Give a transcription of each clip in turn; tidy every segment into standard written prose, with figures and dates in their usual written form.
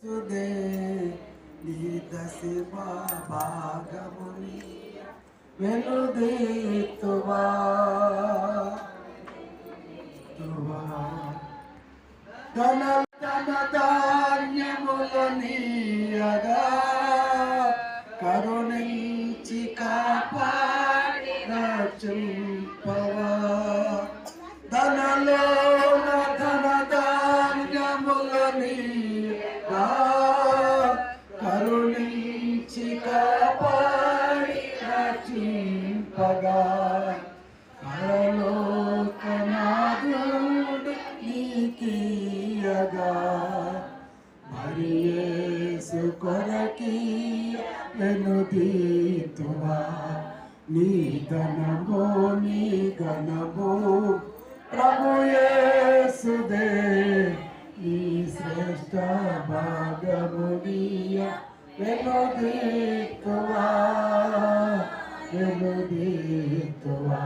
సుదే నీ దశమ భాగముని వెనుదీతువా ధాన్యములనీయగా కరుణించి కాపాడి రక్షింపవా ధనలోన ధాన్యములనీయగా కరుణించి కాపాడి రక్షింపగా పరలోకనాథుడు నీకీయగా మరి యేసు కొరకి వెనుదీతువా నీ ధనమో నీ ఘనమో ప్రభు యేసుదే నీ శ్రేష్ఠ భాగమునియ వెనుదీతువా వెనుదీతువా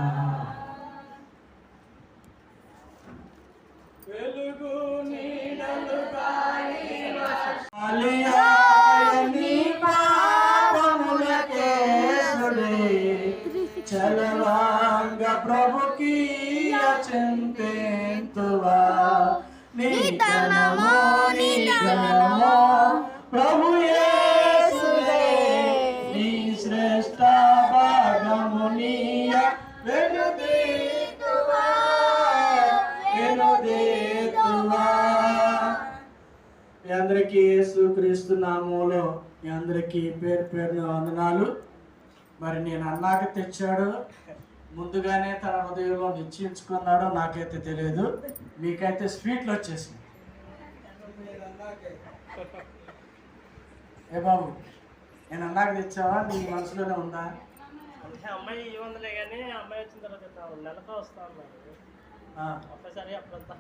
వెలుగు నీడలు నీ పాపములకే చలవాంగ ప్రభుకి చింతేంతువా నీ ధనమో నీ ఘనమో ప్రభు యేసుదే నీ శ్రేష్ఠ భాగమునియ వెనుదీతువా వెనుదీతువా. మీ అందరికీ యేసుక్రీస్తు నామములో మీ అందరికీ పేరు పేరున వందనాలు. మరి నేను అన్నాక తెచ్చాడు, ముందుగానే తన హృదయంలో నిశ్చయించుకున్నాడో నాకైతే తెలియదు. మీకైతే స్వీట్లు వచ్చేసింది. ఏ బాబు, నేను అన్నాక తెచ్చావా? నీ మనసులోనే ఉందా? అంటే అమ్మాయి ఇవ్వందిలే కానీ అమ్మాయి వచ్చిన తర్వాత నెలతో వస్తా ఉన్నారు. ఒక్కసారి అప్పుడంతా